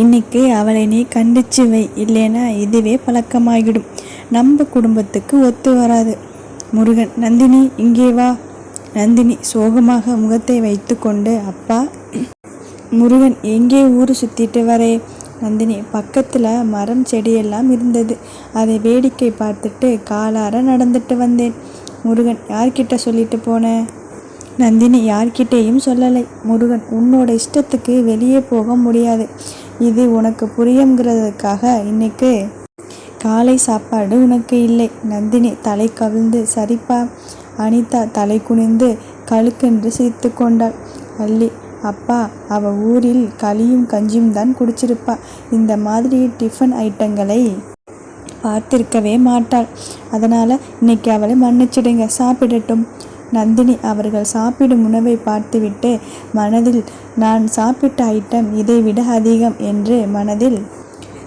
இன்னைக்கு அவளை நீ கண்டிச்சு வை, இல்லைன்னா இதுவே பழக்கமாகிடும். நம்ம குடும்பத்துக்கு ஒத்து வராது. முருகன், நந்தினி இங்கே வா. நந்தினி சோகமாக முகத்தை வைத்து கொண்டு, அப்பா. முருகன், எங்கே ஊர் சுற்றிட்டு வரே? நந்தினி, பக்கத்தில் மரம் செடியெல்லாம் இருந்தது, அதை வேடிக்கை பார்த்துட்டு காலார நடந்துட்டு வந்தேன். முருகன், யார்கிட்ட சொல்லிட்டு போனேன்? நந்தினி, யார்கிட்டேயும் சொல்லலை. முருகன், உன்னோட இஷ்டத்துக்கு வெளியே போக முடியாது. இது உனக்கு புரியுங்கிறதுக்காக இன்னைக்கு காலை சாப்பாடு உனக்கு இல்லை. நந்தினி தலை கவிழ்ந்து, சரிப்பா. அனிதா தலை குனிந்து கழுக்கென்று சிரித்து கொண்டாள். அல்லி, அப்பா, அவள் ஊரில் களியும் கஞ்சியும் தான் குடிச்சிருப்பா. இந்த மாதிரி டிஃபன் ஐட்டங்களை பார்த்திருக்கவே மாட்டாள். அதனால் இன்னைக்கு அவளை மன்னிச்சிடுங்க, சாப்பிடட்டும். நந்தினி அவர்கள் சாப்பிடும் உணவை பார்த்துவிட்டு மனதில், நான் சாப்பிட்ட ஐட்டம் இதைவிட அதிகம் என்று மனதில்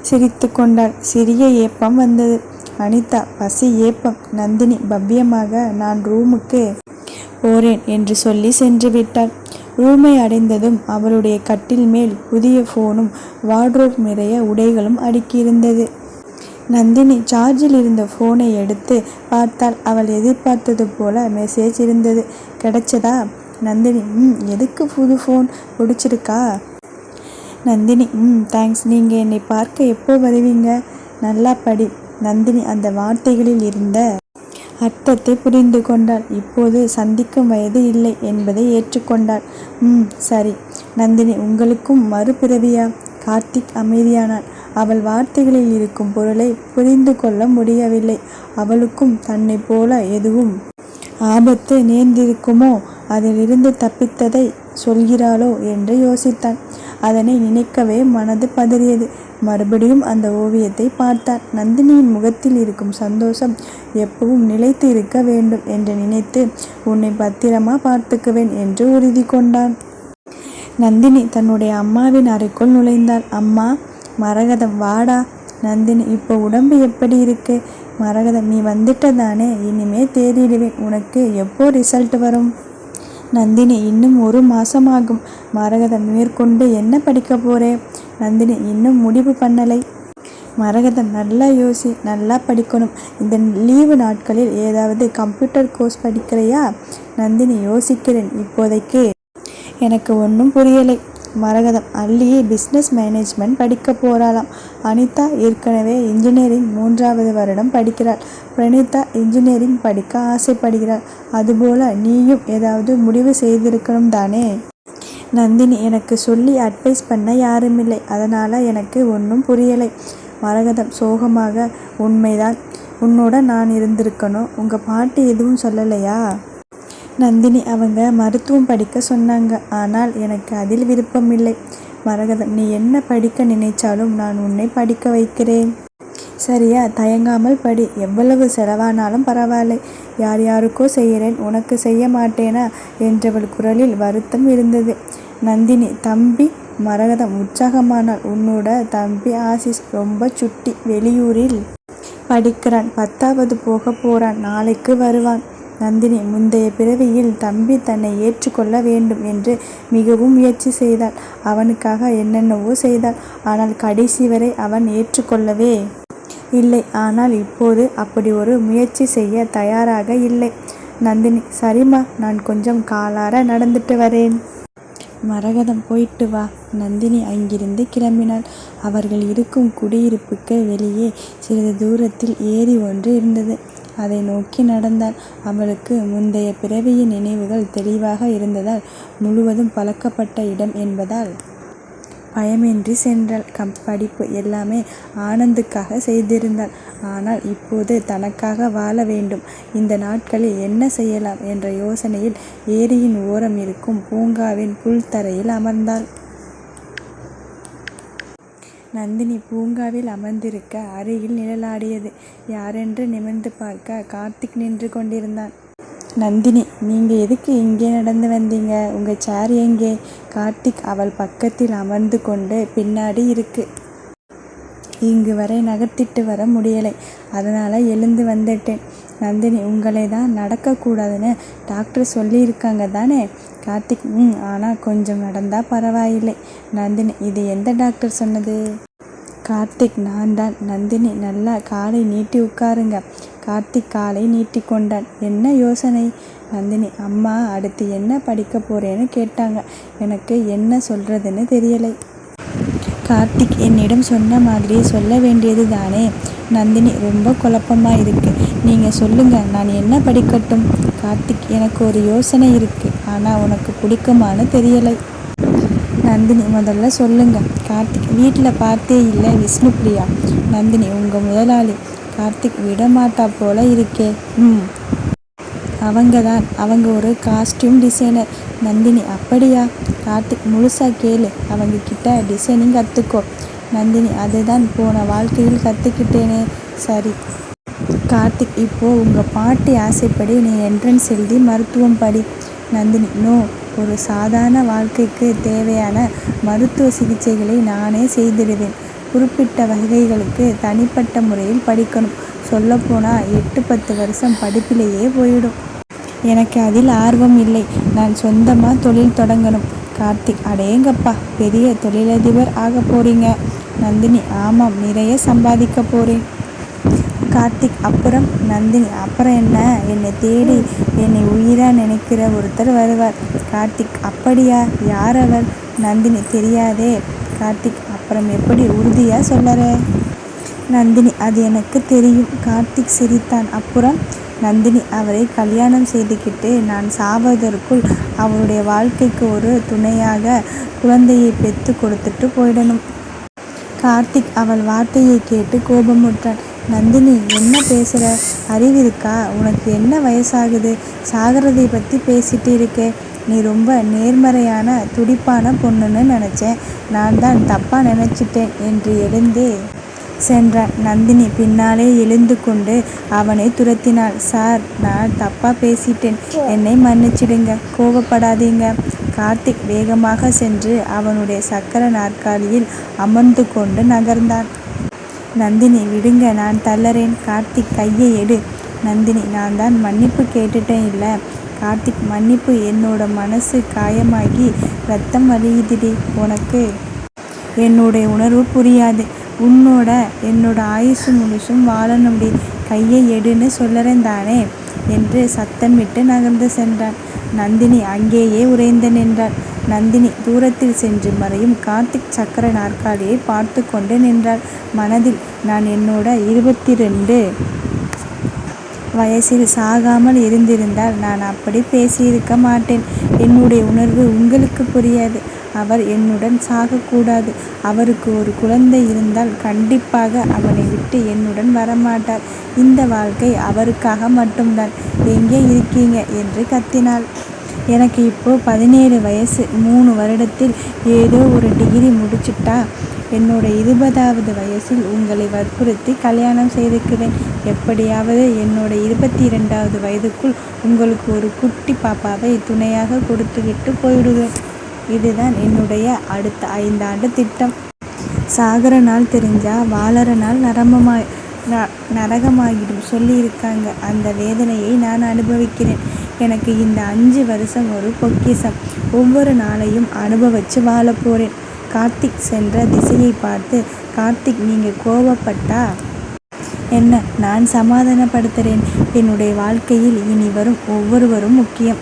சிரித்து கொண்டாள். சிறிய ஏப்பம் வந்தது. அனிதா, பசி ஏப்பம். நந்தினி பவ்யமாக, நான் ரூமுக்கு போறேன் என்று சொல்லி சென்று விட்டாள். ரூமை அடைந்ததும் அவளுடைய கட்டில் மேல் புதிய ஃபோனும் வார்ட்ரோப் நிறைய உடைகளும் அடுக்கியிருந்தது. நந்தினி சார்ஜில் இருந்த ஃபோனை எடுத்து பார்த்தால் அவள் எதிர்பார்த்தது போல மெசேஜ் இருந்தது. கிடைச்சதா? நந்தினி, எதுக்கு புது ஃபோன், பிடிச்சிருக்கா? நந்தினி, தேங்க்ஸ். நீங்கள் என்னை பார்க்க எப்போ வருவீங்க? நல்லா படி. நந்தினி அந்த வார்த்தைகளில் இருந்த அர்த்தத்தை புரிந்து கொண்டாள். இப்போது சந்திக்கும் வயது இல்லை என்பதை ஏற்றுக்கொண்டாள். சரி. நந்தினி, உங்களுக்கும் மறுபிறவியா? கார்த்திக் அமைதியானான். அவள் வார்த்தைகளில் இருக்கும் பொருளை புரிந்து கொள்ள முடியவில்லை. அவளுக்கும் தன்னை போல எதுவும் ஆபத்து நேர்ந்திருக்குமோ, அதிலிருந்து தப்பித்ததை சொல்கிறாளோ என்று யோசித்தான். அதனை நினைக்கவே மனது பதறியது. மறுபடியும் அந்த ஓவியத்தை பார்த்தான். நந்தினியின் முகத்தில் இருக்கும் சந்தோஷம் எப்பவும் நிலைத்து இருக்க வேண்டும் என்று நினைத்து, உன்னை பத்திரமா பார்த்துக்குவேன் என்று உறுதி கொண்டான். நந்தினி தன்னுடைய அம்மாவின் அறைக்குள் நுழைந்தாள். அம்மா. மரகதம், வாடா. நந்தினி, இப்போ உடம்பு எப்படி இருக்கு? மரகதம், நீ வந்துட்டதானே, இனிமே தேடிடுவேன். உனக்கு எப்போ ரிசல்ட் வரும்? நந்தினி, இன்னும் 1 மாசமாகும். மரகதம், மேற்கொண்டு என்ன படிக்க போறே? நந்தினி, இன்னும் முடிவு பண்ணலை. மரகதம், நல்லா யோசி, நல்லா படிக்கணும். இந்த லீவு நாட்களில் ஏதாவது கம்ப்யூட்டர் கோர்ஸ் படிக்கிறையா? நந்தினி, யோசிக்கிறேன். இப்போதைக்கு எனக்கு ஒன்றும் புரியலை. மரகதம், அல்லி பிஸ்னஸ் மேனேஜ்மெண்ட் படிக்க போகிறாளாம். அனிதா ஏற்கனவே இன்ஜினியரிங் 3வது வருடம் படிக்கிறாள். பிரணிதா இன்ஜினியரிங் படிக்க ஆசைப்படுகிறாள். அதுபோல் நீயும் ஏதாவது முடிவு செய்திருக்கணும் தானே? நந்தினி, எனக்கு சொல்லி அட்வைஸ் பண்ண யாருமில்லை, அதனால் எனக்கு ஒன்றும் புரியலை. மரகதம் சோகமாக, உண்மைதான், உன்னோட நான் இருந்திருக்கணும். உங்கள் பாட்டி எதுவும் சொல்லலையா? நந்தினி, அவங்க மருத்துவம் படிக்க சொன்னாங்க, ஆனால் எனக்கு அதில் விருப்பமில்லை. மரகதம், நீ என்ன படிக்க நினைச்சாலும் நான் உன்னை படிக்க வைக்கிறேன். சரியா? தயங்காமல் படி. எவ்வளவு செலவானாலும் பரவாயில்லை. யார் யாருக்கோ செய்கிறேன், உனக்கு செய்ய மாட்டேனா என்றவள் குரலில் வருத்தம் இருந்தது. நந்தினி, தம்பி. மரகதம் உற்சாகமானாள். உன்னோட தம்பி ஆசிஸ் ரொம்ப சுட்டி, வெளியூரில் படிக்கிறான், 10வது போக போகிறான், நாளைக்கு வருவான். நந்தினி, முந்தைய பிறவியில் தம்பி தன்னை ஏற்றுக்கொள்ள வேண்டும் என்று மிகவும் முயற்சி செய்தாள். அவனுக்காக என்னென்னவோ செய்தாள். ஆனால் கடைசி வரை அவன் ஏற்றுக்கொள்ளவே இல்லை. ஆனால் இப்போது அப்படி ஒரு முயற்சி செய்ய தயாராக இல்லை. நந்தினி, சரிம்மா, நான் கொஞ்சம் காலார நடந்துட்டு வரேன். மரகதம், போயிட்டு வா. நந்தினி அங்கிருந்து கிளம்பினாள். அவர்கள் இருக்கும் குடியிருப்புக்கு வெளியே சிறிது தூரத்தில் ஏரி ஒன்று இருந்தது. அதை நோக்கி நடந்தாள். அவளுக்கு முந்தைய பிறவியின் நினைவுகள் தெளிவாக இருந்ததால், முழுவதும் பழக்கப்பட்ட இடம் என்பதால் பயமின்றி சென்றாள். படிப்பு எல்லாமே ஆனந்துக்காக செய்திருந்தாள். ஆனால் இப்போது தனக்காக வாழ வேண்டும். இந்த நாட்களில் என்ன செய்யலாம் என்ற யோசனையில் ஏரியின் ஓரம் இருக்கும் பூங்காவின் புல்தரையில் அமர்ந்தாள். நந்தினி பூங்காவில் அமர்ந்திருக்க அருகில் நிழலாடியது. யாரென்று நிமிர்ந்து பார்க்க கார்த்திக் நின்று கொண்டிருந்தான். நந்தினி, நீங்கள் எதுக்கு இங்கே நடந்து வந்தீங்க? உங்கள் சேர் எங்கே? கார்த்திக் அவள் பக்கத்தில் அமர்ந்து கொண்டு, பின்னாடி இருக்கு. இங்கு வரை நகர்த்திட்டு வர முடியலை, அதனால் எழுந்து வந்துட்டேன். நந்தினி, உங்களை தான் நடக்கக்கூடாதுன்னு டாக்டர் சொல்லியிருக்காங்க தானே? கார்த்திக் ஆனால் கொஞ்சம் நடந்தால் பரவாயில்லை. நந்தினி இது எந்த டாக்டர் சொன்னது? கார்த்திக் நான் தான். நந்தினி நல்லா காலை நீட்டி உட்காருங்க. கார்த்திக் காலை நீட்டி கொண்டான். என்ன யோசனை? நந்தினி அம்மா அடுத்து என்ன படிக்க போறேன்னு கேட்டாங்க. எனக்கு என்ன சொல்றதுன்னு தெரியலை. கார்த்திக் என்னிடம் சொன்ன மாதிரி சொல்ல வேண்டியது தானே? நந்தினி ரொம்ப குழப்பமாக இருக்கு. நீங்கள் சொல்லுங்க, நான் என்ன படிக்கட்டும்? கார்த்திக் எனக்கு ஒரு யோசனை இருக்கு, ஆனால் உனக்கு பிடிக்குமான்னு தெரியலை. நந்தினி முதல்ல சொல்லுங்க. கார்த்திக் வீட்டில் பார்த்தே இல்லை விஷ்ணுப்ரியா. நந்தினி உங்கள் முதலாளி. கார்த்திக் விடமாட்டா போல இருக்கே. அவங்க தான். அவங்க ஒரு காஸ்டியூம் டிசைனர். நந்தினி அப்படியா? கார்த்திக் முழுசா கேளு. அவங்க கிட்ட டிசைனிங் கற்றுக்கோ. நந்தினி அதுதான் போன வாழ்க்கையில் கற்றுக்கிட்டேனே. சரி. கார்த்திக் இப்போ உங்கள் பாட்டி ஆசைப்படி நீ என்ட்ரன்ஸ் எழுதி மருத்துவம் படி. நந்தினி நோ, ஒரு சாதாரண வாழ்க்கைக்கு தேவையான மருத்துவ சிகிச்சைகளை நானே செய்திடுவேன். குறிப்பிட்ட வகைகளுக்கு தனிப்பட்ட முறையில் படிக்கணும். சொல்லப்போனால் 8-10 வருஷம் படிப்பிலேயே போயிடும். எனக்கு அதில் ஆர்வம் இல்லை. நான் சொந்தமாக தொழில் தொடங்கணும். கார்த்திக் அடேங்கப்பா, பெரிய தொழிலதிபர் ஆக போறீங்க. நந்தினி ஆமாம், நிறைய சம்பாதிக்க போறேன். கார்த்திக் அப்புறம்? நந்தினி அப்புறம் என்ன, என்னை தேடி என்னை உயிரா நினைக்கிற ஒருத்தர் வருவார். கார்த்திக் அப்படியா? யார் அவர்? நந்தினி தெரியாதே. கார்த்திக் அப்புறம் எப்படி உறுதியாக சொல்லற? நந்தினி அது எனக்கு தெரியும். கார்த்திக் சிரித்தான். அப்புறம்? நந்தினி அவரை கல்யாணம் செய்துக்கிட்டு நான் சாவதற்குள் அவருடைய வாழ்க்கைக்கு ஒரு துணையாக குழந்தையை பெற்று கொடுத்துட்டு போயிடணும். கார்த்திக் அவள் வார்த்தையை கேட்டு கோபமுற்றான். நந்தினி என்ன பேசுகிற? அறிவிருக்கா உனக்கு? என்ன வயசாகுது? சாகிறதை பற்றி பேசிட்டு இருக்கே. நீ ரொம்ப நேர்மறையான துடிப்பான பொண்ணுன்னு நினச்சேன். நான் தான் தப்பாக நினச்சிட்டேன் என்று எழுந்தே சென்றான். நந்தினி பின்னாலே எழுந்து கொண்டு அவனை துரத்தினாள். சார், நான் தப்பாக பேசிட்டேன், என்னை மன்னிச்சிடுங்க, கோபப்படாதீங்க. கார்த்திக் வேகமாக சென்று அவனுடைய சக்கர நாற்காலியில் அமர்ந்து கொண்டு நகர்ந்தான். நந்தினி விடுங்க, நான் தள்ளறேன். கார்த்திக் கையை எடு. நந்தினி நான் தான் மன்னிப்பு கேட்டுட்டேன் இல்லை? கார்த்திக் மன்னிப்பு? என்னோட மனசு காயமாகி ரத்தம் வலியுதுடி. உனக்கு என்னுடைய உணர்வு புரியாது. என்னோட ஆயுசு முழுசும் வாழணும்டி. கையை எடுன்னு சொல்லறேன் தானே என்று சத்தமிட்டு நகர்ந்து சென்றான். நந்தினி அங்கேயே உறைந்து நின்றாள். நந்தினி தூரத்தில் சென்று மறையும் கார்த்திக் சக்கர நாற்காலியை பார்த்து கொண்டு நின்றாள். மனதில் நான் என்னோட 22 வயசில் சாகாமல் இருந்திருந்தால் நான் அப்படி பேசியிருக்க மாட்டேன். என்னுடைய உணர்வு உங்களுக்கு புரியாது. அவர் என்னுடன் சாகக்கூடாது. அவருக்கு ஒரு குழந்தை இருந்தால் கண்டிப்பாக அவனை விட்டு என்னுடன் வரமாட்டார். இந்த வாழ்க்கை அவருக்காக மட்டும்தான். எங்கே இருக்கீங்க என்று கத்தினாள். எனக்கு இப்போ 17 வயசு. 3 வருடத்தில் ஏதோ ஒரு டிகிரி முடிச்சுட்டா என்னோட 20வது வயசில் உங்களை வற்புறுத்தி கல்யாணம் செய்துக்குவேன். எப்படியாவது என்னோட 22வது வயதுக்குள் உங்களுக்கு ஒரு குட்டி பாப்பாவை துணையாக கொடுத்துவிட்டு போயிடுவேன். இதுதான் என்னுடைய அடுத்த 5 ஆண்டு திட்டம். சாகிற நாள் தெரிஞ்சா வாழற நாள் நரகமாகிடும் சொல்லியிருக்காங்க. அந்த வேதனையை நான் அனுபவிக்கிறேன். எனக்கு இந்த 5 வருஷம் ஒரு பொக்கிஷம். ஒவ்வொரு நாளையும் அனுபவிச்சு வாழ போறேன். கார்த்திக் சென்ற திசையை பார்த்து, கார்த்திக் நீங்கள் கோபப்பட்டா என்ன, நான் சமாதானப்படுத்துகிறேன். என்னுடைய வாழ்க்கையில் இனி வரும் ஒவ்வொருவரும் முக்கியம்.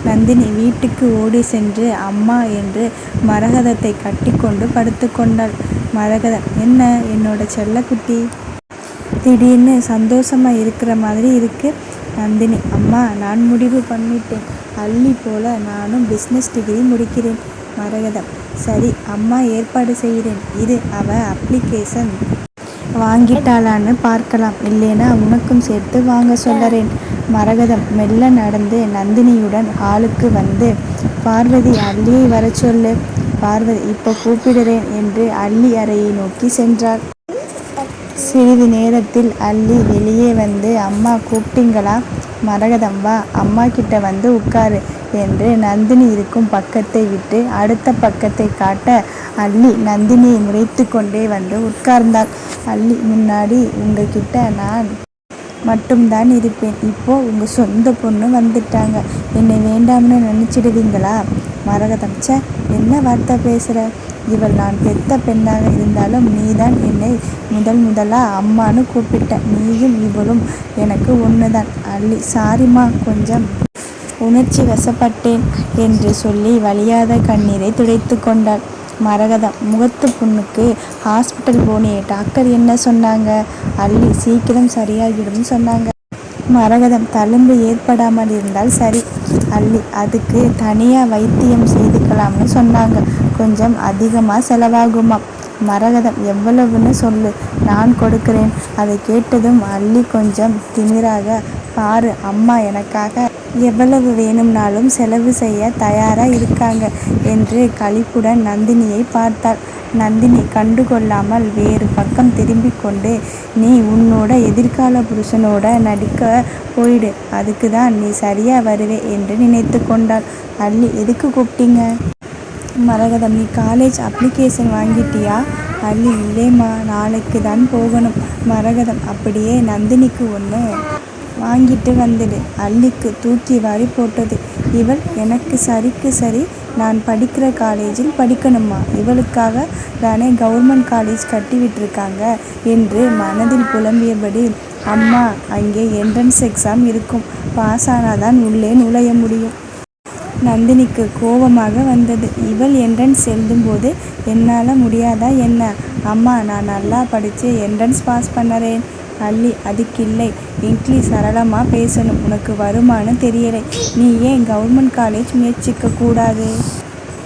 நந்தினி வீட்டுக்கு ஓடி சென்று அம்மா என்று மரகதத்தை கட்டி கொண்டு படுத்து கொண்டாள். மரகதம் என்ன என்னோட செல்லக்குட்டி, திடீர்னு சந்தோஷமாக இருக்கிற மாதிரி இருக்கு. நந்தினி அம்மா நான் முடிவு பண்ணிட்டேன். அள்ளி போல நானும் பிஸ்னஸ் டிகிரி முடிக்கிறேன். மரகதம் சரி, அம்மா ஏற்பாடு செய்கிறேன். இது அவ அப்ளிகேஷன் வாங்கிட்டாளான்னு பார்க்கலாம். இல்லைனா உனக்கும் சேர்த்து வாங்க சொல்லறேன். மரகதம் மெல்ல நடந்து நந்தினியுடன் ஹாலுக்கு வந்து, பார்வதி அள்ளியை வர சொல்லு. பார்வதி இப்போ கூப்பிடுறேன் என்று அள்ளி அறையை நோக்கி சென்றாள். சிறிது நேரத்தில் அள்ளி வெளியே வந்து, அம்மா கூப்பிட்டீங்களா? மரகதம் வா, அம்மா கிட்ட வந்து உட்காரு என்று நந்தினி இருக்கும் பக்கத்தை விட்டு அடுத்த பக்கத்தை காட்ட அள்ளி நந்தினியை முறைத்து கொண்டே வந்து உட்கார்ந்தாள். அள்ளி முன்னாடி உங்ககிட்ட நான் மட்டும்தான் இருப்பேன். இப்போ உங்கள் சொந்த பொண்ணு வந்துட்டாங்க, என்னை வேண்டாம்னு நினச்சிடுவீங்களா? மரகதம், ச்சே, என்ன வார்த்தை பேசுகிற? இவள் நான் பெத்த பெண்ணாக இருந்தாலும் நீதான் என்னை முதலாக அம்மானு கூப்பிட்ட. நீயும் இவளும் எனக்கு ஒன்றுதான். அல்லி, சாரிம்மா, கொஞ்சம் உணர்ச்சி வசப்பட்டேன் என்று சொல்லி வழியாத கண்ணீரை துடைத்து கொண்டாள். மரகதம், முகத்து புண்ணுக்கு ஹாஸ்பிட்டல் போனே, டாக்டர் என்ன சொன்னாங்க? அல்லி, சீக்கிரம் சரியாகிடும் சொன்னாங்க. மரகதம், தழும்பு ஏற்படாமல் இருந்தால் சரி. அல்லி, அதுக்கு தனியாக வைத்தியம் செய்துக்கலாம்னு சொன்னாங்க. கொஞ்சம் அதிகமாக செலவாகுமாம். மரகதம், எவ்வளவுன்னு சொல்லு, நான் கொடுக்கிறேன். அதை கேட்டதும் அல்லி கொஞ்சம் திமிராக, பாரு, அம்மா எனக்காக எவ்வளவு வேணும்னாலும் செலவு செய்ய தயாராக இருக்காங்க என்று களிப்புடன் நந்தினியை பார்த்தாள். நந்தினி கண்டுகொள்ளாமல் வேறு பக்கம் திரும்பி கொண்டு, நீ உன்னோட எதிர்கால புருஷனோட நடிக்க போயிடு, அதுக்கு தான் நீ சரியாக வருவே என்று நினைத்து கொண்டாள். அல்லி, எதுக்கு கூப்பிட்டீங்க? மரகதம், நீ காலேஜ் அப்ளிகேஷன் வாங்கிட்டியா? அல்லி, இல்லைம்மா, நாளைக்கு தான் போகணும். மரகதம், அப்படியே நந்தினிக்கு ஒன்று வாங்கிட்டு வந்துடு. அல்லிக்கு தூக்கி வாரி போட்டது. இவள் எனக்கு சரிக்கு சரி, நான் படிக்கிற காலேஜில் படிக்கணுமா? இவளுக்காக தானே கவர்மெண்ட் காலேஜ் கட்டி விட்டுருக்காங்க என்று மனதில் புலம்பியபடி, அம்மா, அங்கே என்ட்ரன்ஸ் எக்ஸாம் இருக்கும், பாஸ் ஆனாதான் உள்ளே நுழைய முடியும். நந்தினிக்கு கோபமாக வந்தது. இவள் என்ட்ரன்ஸ் எழுதும்போது என்னால் முடியாதா என்ன? அம்மா, நான் நல்லா படித்து என்ட்ரன்ஸ் பாஸ் பண்ணுறேன். அல்லி, அதுக்கில்லை, இங்கிலீஷ் சரளமாக பேசணும், உனக்கு வருமானு தெரியலை, நீ ஏன் கவர்மெண்ட் காலேஜ் முயற்சிக்க கூடாது?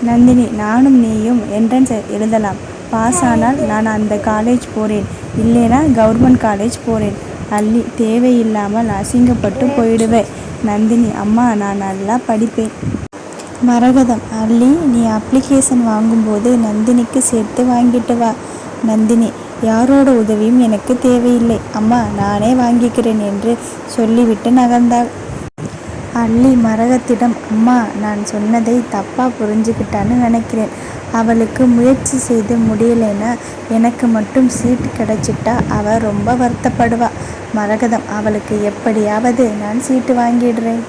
நந்தினி, நானும் நீயும் என்ட்ரன்ஸ் எழுதலாம், பாஸ் ஆனால் நான் அந்த காலேஜ் போகிறேன், இல்லைனா கவர்மெண்ட் காலேஜ் போகிறேன். அல்லி, தேவையில்லாமல் அசிங்கப்பட்டு போயிடுவேன். நந்தினி, அம்மா, நான் நல்லா படிப்பேன். மரகதம், அல்லி, நீ அப்ளிகேஷன் வாங்கும்போது நந்தினிக்கு சேர்த்து வாங்கிட்டு வா. நந்தினி, யாரோட உதவியும் எனக்கு தேவையில்லை அம்மா, நானே வாங்கிக்கிறேன் என்று சொல்லிவிட்டு நகர்ந்தாள். அல்லி மரகத்திடம், அம்மா, நான் சொன்னதை தப்பாக புரிஞ்சுக்கிட்டான்னு நினைக்கிறேன். அவளுக்கு முயற்சி செய்து முடியலைன்னா எனக்கு மட்டும் சீட் கிடச்சிட்டா அவள் ரொம்ப வருத்தப்படுவா. மரகதம், அவளுக்கு எப்படியாவது நான் சீட்டு வாங்கிடுறேன்.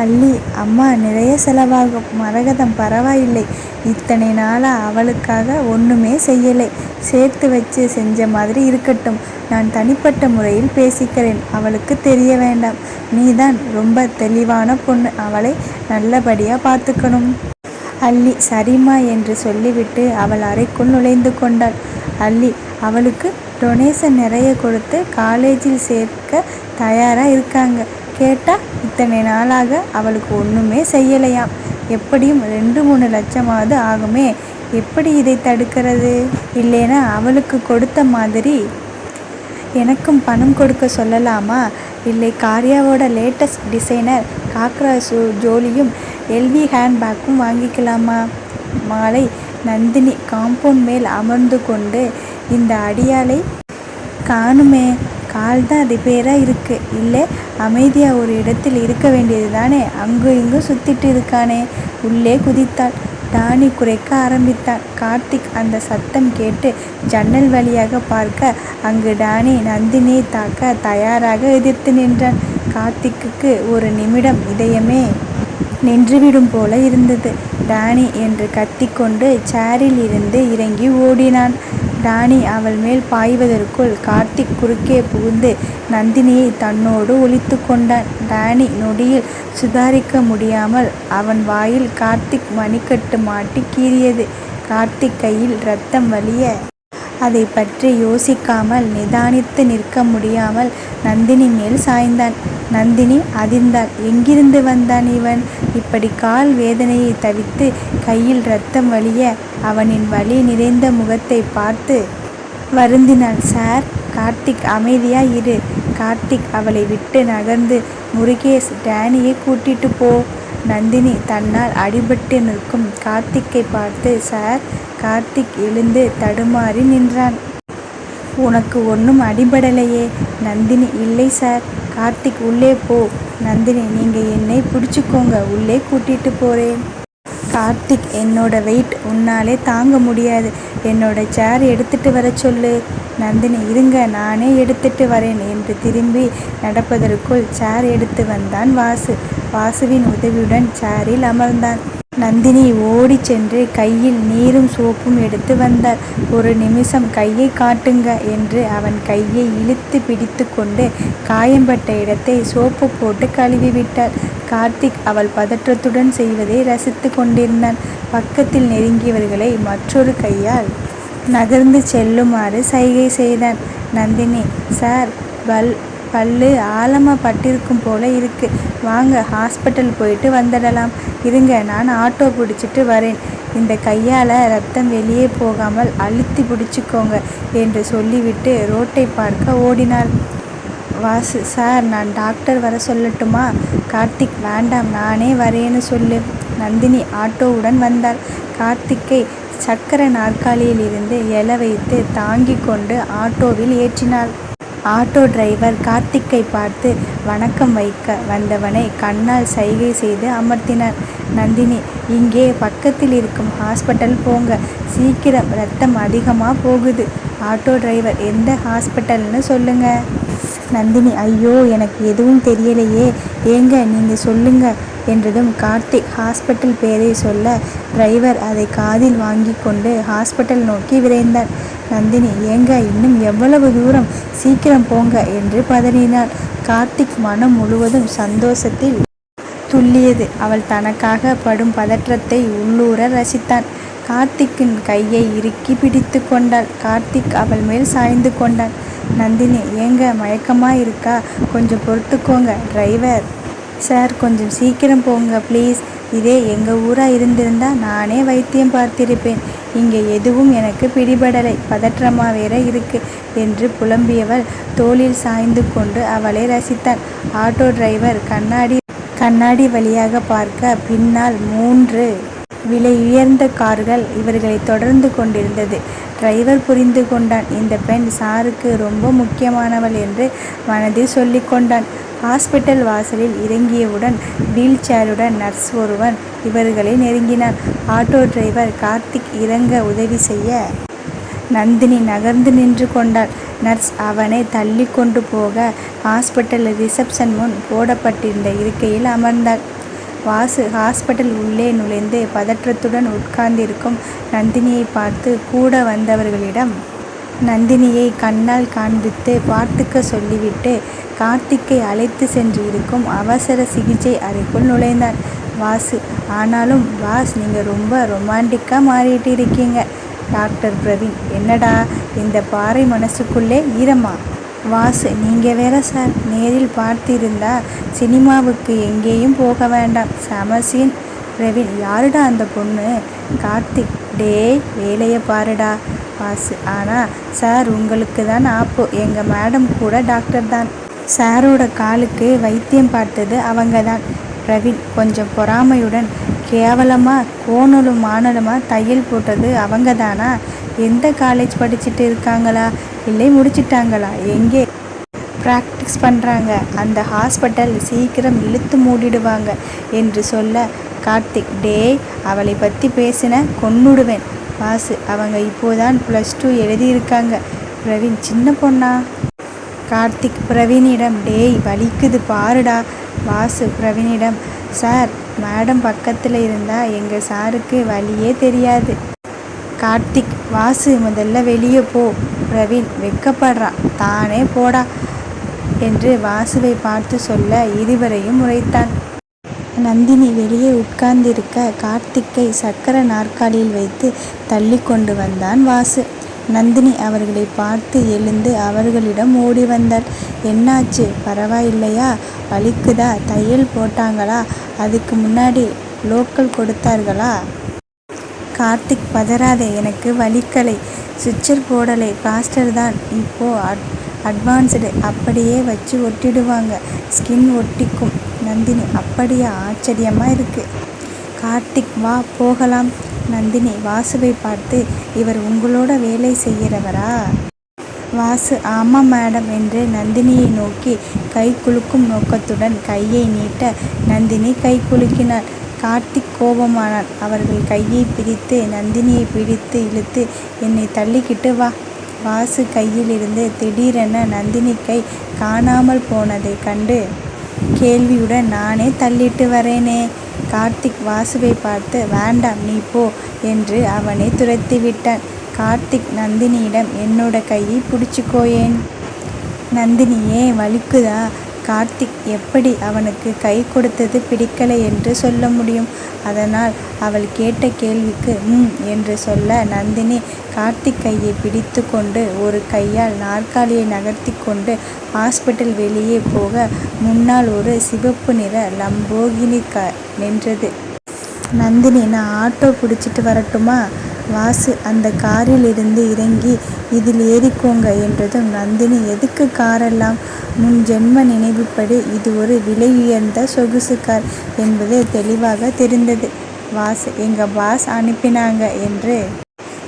அல்லி, அம்மா, நிறைய செலவாகும். மரகதம், பரவாயில்லை, இத்தனை நாளாக அவளுக்காக ஒன்றுமே செய்யலை, சேர்த்து வச்சு செஞ்ச மாதிரி இருக்கட்டும், நான் தனிப்பட்ட முறையில் பேசிக்கிறேன், அவளுக்கு தெரிய வேண்டாம். நீதான் ரொம்ப தெளிவான பொண்ணு, அவளை நல்லபடியாக பார்த்துக்கணும். அல்லி, சரிம்மா என்று சொல்லிவிட்டு அவள் அறைக்குள் நுழைந்து கொண்டாள். அல்லி, அவளுக்கு டொனேஷன் நிறைய கொடுத்து காலேஜில் சேர்க்க தயாராக இருக்காங்க. கேட்டால் இத்தனை நாளாக அவளுக்கு ஒன்றுமே செய்யலையாம், எப்படியும் 2-3 லட்சமாவது ஆகுமே, எப்படி இதை தடுக்கிறது? இல்லைனா அவளுக்கு கொடுத்த மாதிரி எனக்கும் பணம் கொடுக்க சொல்லலாமா? இல்லை, காரியாவோட லேட்டஸ்ட் டிசைனர் காக்ரா ஜோலியும் எல்வி ஹேண்ட்பேக்கும் வாங்கிக்கலாமா? மாலை நந்தினி காம்பவுண்ட் மேல் அமர்ந்து கொண்டு, இந்த அடியாளை காணுமே, கால் தான் ரிப்பேராக இருக்குது, இல்லை அமைதியாக ஒரு இடத்தில் இருக்க வேண்டியது தானே, அங்கும் இங்கும் சுற்றிட்டு இருக்கானே. உள்ளே குதித்தாள். டானி குறைக்க ஆரம்பித்தான். கார்த்திக் அந்த சத்தம் கேட்டு ஜன்னல் வழியாக பார்க்க, அங்கு டானி நந்தினியை தாக்க தயாராக எதிர்த்து நின்றான். கார்த்திக்கு ஒரு நிமிடம் இதயமே நின்றுவிடும் போல இருந்தது. டானி என்று கத்திக்கொண்டு சேரில் இருந்து இறங்கி ஓடினான். டானி அவள் மேல் பாய்வதற்குள் கார்த்திக் குறுக்கே புகுந்து நந்தினியை தன்னோடு ஒளித்து கொண்டான். டானி நொடியில் சுதாரிக்க முடியாமல் அவன் வாயில் கார்த்திக் மணிக்கட்டு மாட்டி கீறியது. கார்த்திக் கையில் இரத்தம் வழிய அதை பற்றி யோசிக்காமல் நிதானித்து நிற்க முடியாமல் நந்தினி மேல் சாய்ந்தான். நந்தினி அதிர்ந்தாள். எங்கிருந்து வந்தான் இவன்? இப்படி கால் வேதனையை தவித்து கையில் இரத்தம் வழிய அவனின் வலி நிறைந்த முகத்தை பார்த்து வருந்தினாள். சார், கார்த்திக், அமைதியா இரு. கார்த்திக் அவளை விட்டு நகர்ந்து, முருகேஷ், டேனியை கூட்டிட்டு போ. நந்தினி தன்னால் அடிபட்டு நிற்கும் கார்த்திக்கை பார்த்து, சார். கார்த்திக் எழுந்து தடுமாறி நின்றான். உனக்கு ஒன்றும் அடிபடலையே? நந்தினி, இல்லை சார். கார்த்திக், உள்ளே போ. நந்தினி, நீங்கள் என்னை பிடிச்சிக்கோங்க, உள்ளே கூட்டிட்டு போகிறேன். கார்த்திக், என்னோட வெயிட் உன்னாலே தாங்க முடியாது. என்னோட சேர் எடுத்துட்டு வர சொல்லு. நந்தினி, இருங்க நானே எடுத்துட்டு வரேன் என்று திரும்பி நடப்பதற்குள் சேர் எடுத்து வந்தான் வாசு. வாசுவின் உதவியுடன் சேரில் அமர்ந்தான். நந்தினி ஓடி சென்று கையில் நீரும் சோப்பும் எடுத்து வந்தாள். ஒரு நிமிஷம் கையை காட்டுங்க என்று அவன் கையை இழுத்து பிடித்து கொண்டு காயம்பட்ட இடத்தை சோப்பு போட்டு கழுவி விட்டாள். கார்த்திக் அவள் பதற்றத்துடன் செய்வதை ரசித்து கொண்டிருந்தான். பக்கத்தில் நெருங்கியவர்களை மற்றொரு கையால் நகர்ந்து செல்லுமாறு சைகை செய்தான். நந்தினி, சார், பல்லு ஆழமாக பட்டிருக்கும் போல இருக்கு. வாங்க ஹாஸ்பிட்டல் போயிட்டு வந்துடலாம். இருங்க நான் ஆட்டோ பிடிச்சிட்டு வரேன். இந்த கையால் ரத்தம் வெளியே போகாமல் அழுத்தி பிடிச்சிக்கோங்க என்று சொல்லிவிட்டு ரோட்டை பார்க்க ஓடினாள். வாசு, சார், நான் டாக்டர் வர சொல்லட்டுமா? கார்த்திக், வேண்டாம் நானே வரேன்னு சொல்லு. நந்தினி ஆட்டோவுடன் வந்தாள். கார்த்திக்கை சக்கர நாற்காலியில் இருந்து எழ வைத்து தாங்கி கொண்டு ஆட்டோவில் ஏற்றினாள். ஆட்டோ டிரைவர் கார்த்திக்கை பார்த்து வணக்கம் வைக்க வந்தவனை கண்ணால் சைகை செய்து அமர்த்தினார். நந்தினி, இங்கே பக்கத்தில் இருக்கும் ஹாஸ்பிட்டல் போங்க, சீக்கிரம் ரத்தம் அதிகமாக போகுது. ஆட்டோ டிரைவர், எந்த ஹாஸ்பிட்டல்னு சொல்லுங்க. நந்தினி, ஐயோ எனக்கு எதுவும் தெரியலையே, ஏங்க நீங்கள் சொல்லுங்க என்றதும் கார்த்திக் ஹாஸ்பிட்டல் பேரை சொல்ல டிரைவர் அதை காதில் வாங்கி கொண்டு ஹாஸ்பிட்டல் நோக்கி விரைந்தார். நந்தினி, ஏங்க இன்னும் எவ்வளவு தூரம், சீக்கிரம் போங்க என்று பதறினாள். கார்த்திக் மனம் முழுவதும் சந்தோஷத்தில் துள்ளியது. அவள் தனக்காக படும் பதற்றத்தை உள்ளூர ரசித்தான். கார்த்திக்கின் கையை இறுக்கி பிடித்து கொண்டாள். கார்த்திக் அவள் மேல் சாய்ந்து கொண்டான். நந்தினி, ஏங்க மயக்கமா இருக்கா, கொஞ்சம் பொறுத்துக்கோங்க. டிரைவர் சார், கொஞ்சம் சீக்கிரம் போங்க ப்ளீஸ். இதே எங்கள் ஊராக இருந்திருந்தா நானே வைத்தியம் பார்த்திருப்பேன். இங்கே எதுவும் எனக்கு பிடிபடலை, பதற்றமாக வேற இருக்கு என்று புலம்பியவள் தோளில் சாய்ந்து கொண்டு அவளை ரசித்தான். ஆட்டோ டிரைவர் கண்ணாடி வழியாக பார்க்க பின்னால் 3 விலையுயர்ந்த கார்கள் இவர்களை தொடர்ந்து கொண்டிருந்தது. டிரைவர் புரிந்து கொண்டான், இந்த பெண் சாருக்கு ரொம்ப முக்கியமானவள் என்று மனதில் சொல்லி கொண்டான். ஹாஸ்பிட்டல் வாசலில் இறங்கியவுடன் வீல் சேருடன் நர்ஸ் ஒருவன் இவர்களை நெருங்கினான். ஆட்டோ டிரைவர் கார்த்திக் இறங்க உதவி செய்ய நந்தினி நகர்ந்து நின்று கொண்டாள். நர்ஸ் அவனை தள்ளி கொண்டு போக ஹாஸ்பிட்டல் ரிசப்ஷன் முன் போடப்பட்டிருந்த இருக்கையில் அமர்ந்தாள். வாசு ஹாஸ்பிட்டல் உள்ளே நுழைந்து பதற்றத்துடன் உட்கார்ந்திருக்கும் நந்தினியை பார்த்து கூட வந்தவர்களிடம் நந்தினியை கண்ணால் காண்பித்து பார்த்துக்க சொல்லிவிட்டு கார்த்திக்கை அழைத்து சென்று இருக்கும் அவசர சிகிச்சை அறைக்குள் நுழைந்தான் வாசு. ஆனாலும் பாஸ், நீங்கள் ரொம்ப ரொமான்டிக்காக மாறிட்டு இருக்கீங்க. டாக்டர் பிரவீன், என்னடா இந்த பாறை மனசுக்குள்ளே ஈரமா? வாசு, நீங்கள் வேற சார், நேரில் பார்த்திருந்தா சினிமாவுக்கு எங்கேயும் போக வேண்டாம், சமசீன். பிரவீன், யாருடா அந்த பொண்ணு? கார்த்திக், டேய் வேலையை பாருடா. வாசு, ஆனால் சார் உங்களுக்கு தான் ஆப்போ, எங்கள் மேடம் கூட டாக்டர் தான். சாரோட காலுக்கு வைத்தியம் பார்த்தது அவங்க தான். பிரவீன் கொஞ்சம் பொறாமையுடன், கேவலமாக கோணலும் மானலுமாக தையல் போட்டது அவங்க தானா? எந்த காலேஜ் படிச்சுட்டு இருக்காங்களா, இல்லை முடிச்சிட்டாங்களா, எங்கே ப்ராக்டிஸ் பண்ணுறாங்க? அந்த ஹாஸ்பிட்டல் சீக்கிரம் இழுத்து மூடிடுவாங்க என்று சொல்ல கார்த்திக், டேய் அவளை பற்றி பேசின கொன்னுடுவேன். வாசு, அவங்க இப்போதான் +2 எழுதியிருக்காங்க. பிரவீன், சின்ன பொண்ணா? கார்த்திக் பிரவீனிடம், டேய் வலிக்குது பாருடா. வாசு பிரவீனிடம், சார், மேடம் பக்கத்தில் இருந்தால் எங்கள் சாருக்கு வலியே தெரியாது. கார்த்திக், வாசு முதல்ல வெளியே போ. பிரவீன் வெக்கப்படுறான், தானே போடா என்று வாசுவை பார்த்து சொல்ல இருவரையும் உரைத்தான். நந்தினி வெளியே உட்கார்ந்திருக்க கார்த்திக்கை சக்கர நாற்காலியில் வைத்து தள்ளி கொண்டு வந்தான் வாசு. நந்தினி அவர்களை பார்த்து எழுந்து அவர்களிடம் ஓடி வந்தாள். என்னாச்சு, பரவாயில்லையா? வலிக்குதா? தையல் போட்டாங்களா? அதுக்கு முன்னாடி லோக்கல் கொடுத்தார்களா? கார்த்திக், பதறாதே, எனக்கு வலிக்கலை, சுவிட்சர் போடலை, பிளாஸ்டர் தான். இப்போது அட்வான்ஸ்டு, அப்படியே வச்சு ஒட்டிடுவாங்க, ஸ்கின் ஒட்டிக்கும். நந்தினி, அப்படியா, ஆச்சரியமாக இருக்குது. கார்த்திக், வா போகலாம். நந்தினி வாசுவை பார்த்து, இவர் உங்களோட வேலை செய்கிறவரா? வாசு, ஆமாம் மேடம் என்று நந்தினியை நோக்கி கை குலுக்கும் நோக்கத்துடன் கையை நீட்ட நந்தினி கை குலுக்கினாள். கார்த்திக் கோபமானான். அவர்கள் கையை பிடித்து நந்தினியை பிடித்து இழுத்து என்னை தள்ளிக்கிட்டு வா. வாசு கையிலிருந்து திடீரென நந்தினி கை காணாமல் போனதை கண்டு கேள்வியுடன் நானே தள்ளிட்டு வரேனே. கார்த்திக் வாசுவை பார்த்து வேண்டாம் நீ போ என்று அவனை துரத்தி விட்டான். கார்த்திக் நந்தினியிடம் என்னோட கையை பிடிச்சிக்கோயேன். நந்தினி ஏன் வலிக்குதா? கார்த்திக் எப்படி அவனுக்கு கை கொடுத்தது பிடிக்கலை என்று சொல்ல முடியும்? அதனால் அவள் கேட்ட கேள்விக்கு என்று சொல்ல நந்தினி கார்த்திக் கையை பிடித்து கொண்டு ஒரு கையால் நாற்காலியை நகர்த்தி கொண்டு ஹாஸ்பிட்டல் வெளியே போக முன்னால் ஒரு சிவப்பு நிற லம்போகினி நின்றது. நந்தினி நான் ஆட்டோ பிடிச்சிட்டு வரட்டுமா? வாசு அந்த காரில் இருந்து இறங்கி இதில் ஏறிக்கோங்க என்றதும் நந்தினி எதுக்கு காரெல்லாம்? முன் ஜென்ம நினைவுப்படி இது ஒரு விலையுயர்ந்த சொகுசு கார் என்பது தெளிவாக தெரிந்தது. வாசு எங்க பாஸ் அனுப்பினாங்க என்று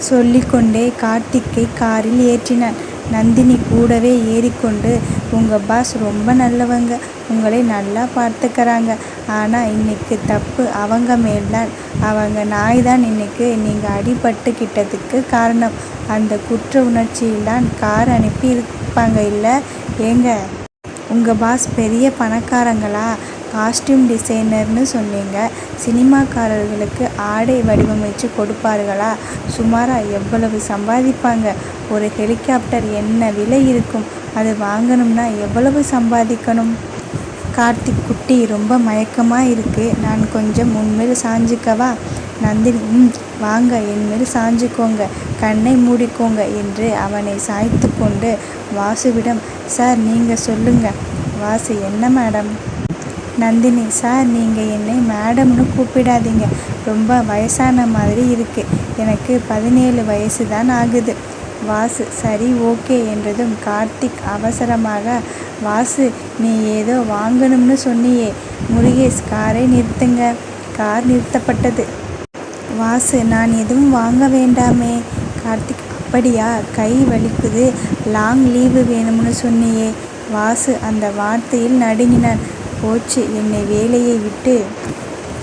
சொல்லிக்கொண்டே கார்த்திக்கை காரில் ஏற்றினான். நந்தினி கூடவே ஏறிக்கொண்டு உங்கள் பாஸ் ரொம்ப நல்லவங்க, உங்களை நல்லா பார்த்துக்கிறாங்க. ஆனால் இன்னைக்கு தப்பு அவங்க மேல்தான். அவங்க நாய் தான் இன்னைக்கு நீங்கள் அடிபட்டுக்கிட்டதுக்கு காரணம். அந்த குற்ற உணர்ச்சியில்தான் கார் அனுப்பி இருப்பாங்க இல்லை? ஏங்க உங்கள் பாஸ் பெரிய பணக்காரங்களா? காஸ்டியூம் டிசைனர்னு சொன்னீங்க. சினிமாக்காரர்களுக்கு ஆடை வடிவமைச்சு கொடுப்பார்களா? சுமாராக எவ்வளவு சம்பாதிப்பாங்க? ஒரு ஹெலிகாப்டர் என்ன விலை இருக்கும்? அது வாங்கணும்னா எவ்வளவு சம்பாதிக்கணும்? கார்த்திக் குட்டி ரொம்ப மயக்கமாக இருக்கு, நான் கொஞ்சம் உன்மேல் சாஞ்சிக்கவா? நந்தினி வாங்க என்மேல் சாஞ்சிக்கோங்க, கண்ணை மூடிக்கோங்க என்று அவனை சாய்த்து கொண்டு வாசுவிடம் சார் நீங்கள் சொல்லுங்க. வாசு என்ன மேடம்? நந்தினி சார் நீங்கள் என்னை மேடம்னு கூப்பிடாதீங்க, ரொம்ப வயசான மாதிரி இருக்குது. எனக்கு 17 வயசு தான் ஆகுது. வாசு சரி ஓகே என்றதும் கார்த்திக் அவசரமாக வாசு நீ ஏதோ வாங்கணும்னு சொன்னியே. முருகேஷ் காரை நிறுத்துங்க. கார் நிறுத்தப்பட்டது. வாசு நான் எதுவும் வாங்க வேண்டாமே. கார்த்திக் அப்படியா? கை வலிக்குது, லாங் லீவு வேணும்னு சொன்னியே. வாசு அந்த வார்த்தையில் நடுங்கினான். போச்சு, என்னை வேலையை விட்டு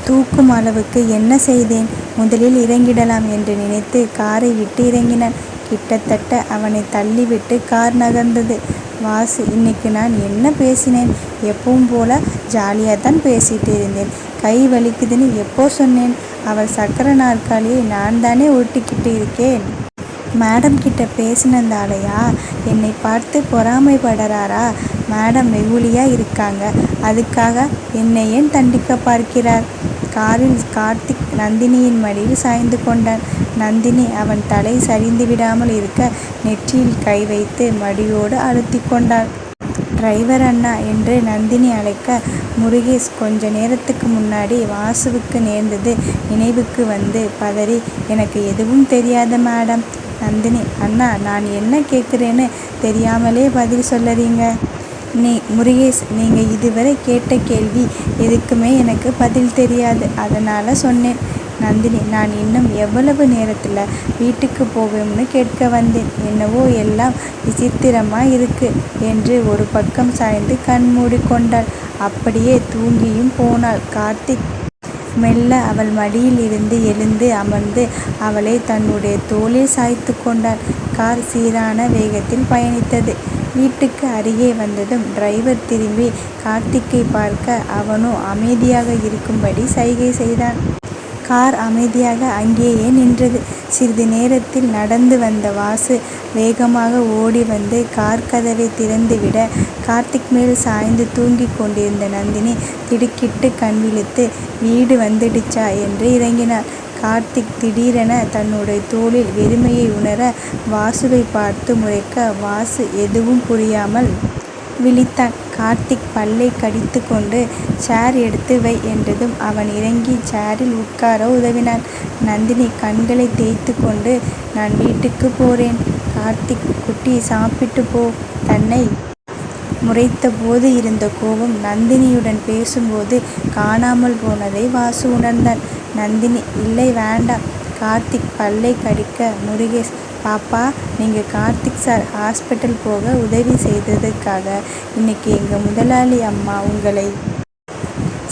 தூக்கும் அளவுக்கு என்ன செய்தேன்? முதலில் இறங்கிடலாம் என்று நினைத்து காரை விட்டு இறங்கினான். கிட்டத்தட்ட அவனை தள்ளிவிட்டு கார் நகர்ந்தது. வாசு இன்னைக்கு நான் என்ன பேசினேன்? எப்பவும் போல ஜாலியாக தான் பேசிட்டு இருந்தேன். கை வலிக்குதுன்னு எப்போ சொன்னேன்? அவள் சக்கர நாற்காலியை நான் தானே ஒட்டிக்கிட்டு இருக்கேன். மேடம் கிட்ட பேசினதாலையா என்னை பார்த்து பொறாமைப்படுறாரா? மேடம் வெகுளியாக இருக்காங்க, அதுக்காக என்னை ஏன் தண்டிக்க பார்க்கிறார்? காரில் கார்த்திக் நந்தினியின் மடியில் சாய்ந்து கொண்டான். நந்தினி அவன் தலை சரிந்து விடாமல் இருக்க நெற்றியில் கை வைத்து மடியோடு அழுத்தி கொண்டாள். டிரைவர் அண்ணா என்று நந்தினி அழைக்க முருகேஷ் கொஞ்ச நேரத்துக்கு முன்னாடி வாசுவுக்கு நேர்ந்தது நினைவுக்கு வந்து பதறி எனக்கு எதுவும் தெரியாத மேடம். நந்தினி அண்ணா நான் என்ன கேட்குறேன்னு தெரியாமலே பதில் சொல்லறீங்க. முருகேஷ் நீங்கள் இதுவரை கேட்ட கேள்வி எதுக்குமே எனக்கு பதில் தெரியாது, அதனால் சொன்னேன். நந்தினி நான் இன்னும் எவ்வளவு நேரத்தில் வீட்டுக்கு போவேன்னு கேட்க வந்தேன். என்னவோ எல்லாம் விசித்திரமாக இருக்கு என்று ஒரு பக்கம் சாய்ந்து கண் மூடிக்கொண்டாள். அப்படியே தூங்கியும் போனாள். கார்த்திக் மெல்ல அவள் மடியில் இருந்து எழுந்து அமர்ந்து அவளை தன்னுடைய தோளில் சாய்த்து கொண்டான். கார் சீரான வேகத்தில் பயணித்தது. வீட்டுக்கு அருகே வந்ததும் டிரைவர் திரும்பி கார்த்திக்கை பார்க்க அவனோ அமைதியாக இருக்கும்படி சைகை செய்தான். கார் அமைதியாக அங்கேயே நின்றது. சிறிது நேரத்தில் நடந்து வந்த வாசு வேகமாக ஓடி வந்து கார் கதவை திறந்துவிட கார்த்திக் மேல் சாய்ந்து தூங்கி கொண்டிருந்த நந்தினி திடுக்கிட்டு கண் விழித்து வீடு வந்துடுச்சா என்று இறங்கினார். கார்த்திக் திடீரென தன்னுடைய தோளில் வெறுமையை உணர வாசுவை பார்த்து முறைக்க வாசு எதுவும் புரியாமல் விழித்தான். கார்த்திக் பல்லை கடித்து கொண்டு சேர் எடுத்து வை என்றதும் அவன் இறங்கி சேரில் உட்கார உதவினான். நந்தினி கண்களை தேய்த்து கொண்டு நான் வீட்டுக்கு போறேன். கார்த்திக் குட்டி சாப்பிட்டு போ. தன்னை முறைத்த போது இருந்த கோபம் நந்தினியுடன் பேசும்போது காணாமல் போனதை வாசு உணர்ந்தான். நந்தினி இல்லை வேண்டாம். கார்த்திக் பல்லை கடிக்க முருகேஷ் பாப்பா நீங்கள் கார்த்திக் சார் ஹாஸ்பிட்டல் போக உதவி செய்ததுக்காக இன்னைக்கு எங்கள் முதலாளி அம்மா உங்களை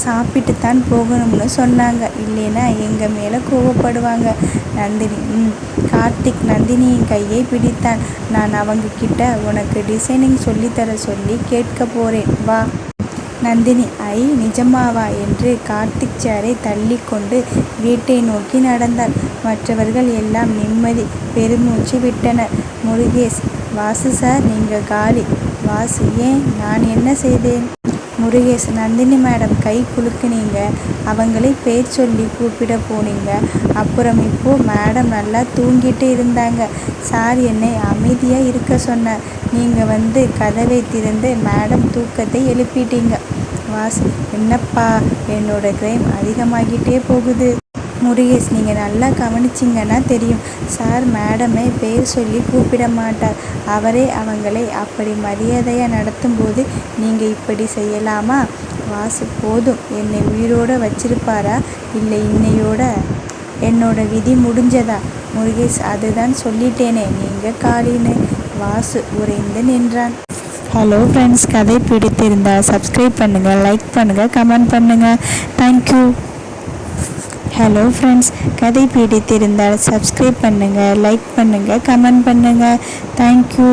சாப்பிட்டு தான் போகணும்னு சொன்னாங்க, இல்லைன்னா எங்கள் மேலே கோவப்படுவாங்க. நந்தினி கார்த்திக் நந்தினியின் கையை பிடித்தான். நான் அவங்க கிட்ட உனக்கு டிசைனிங் சொல்லித்தர சொல்லி கேட்க போகிறேன், வா. நந்தினி நிஜமாவா என்று கார்த்திக் சேரை தள்ளி கொண்டு வீட்டை நோக்கி நடந்தாள். மற்றவர்கள் எல்லாம் நிம்மதி பெருமூச்சு விட்டனர். முருகேஷ், வாசு சார் நீங்கள் காலி. வாசு, ஏன், நான் என்ன செய்தேன்? முருகேஷ், நந்தினி மேடம் கை குலுக்குனீங்க, அவங்களே பேர் சொல்லி கூப்பிட போனீங்க. அப்புறம் இப்போது மேடம் நல்லா தூங்கிட்டு இருந்தாங்க. சார் என்னை அமைதியாக இருக்க சொன்னார். நீங்கள் வந்து கதவை திறந்து மேடம் தூக்கத்தை எழுப்பிட்டீங்க. வாசு, என்னப்பா என்னோட கிரைம் அதிகமாகிட்டே போகுது. முருகேஷ், நீங்கள் நல்லா கவனிச்சிங்கன்னா தெரியும். சார் மேடமை பேர் சொல்லி கூப்பிட மாட்டார். அவரே அவங்களை அப்படி மரியாதையாக நடத்தும்போது நீங்கள் இப்படி செய்யலாமா? வாசு, போதும். என்னை உயிரோடு வச்சிருப்பாரா இல்லை இன்னையோட என்னோட விதி முடிஞ்சதா? முருகேஷ், அதுதான் சொல்லிட்டேனே, நீங்கள் காலின்னு. வாசு உறைந்து நின்றான். ஹலோ ஃப்ரெண்ட்ஸ், கதை பிடித்திருந்தால் சப்ஸ்கிரைப் பண்ணுங்கள், லைக் பண்ணுங்கள், கமெண்ட் பண்ணுங்கள். தேங்க்யூ. ஹலோ ஃப்ரெண்ட்ஸ், கதை பிடித்திருந்தால் சப்ஸ்கிரைப் பண்ணுங்கள், லைக் பண்ணுங்கள், கமெண்ட் பண்ணுங்கள். தேங்க்யூ.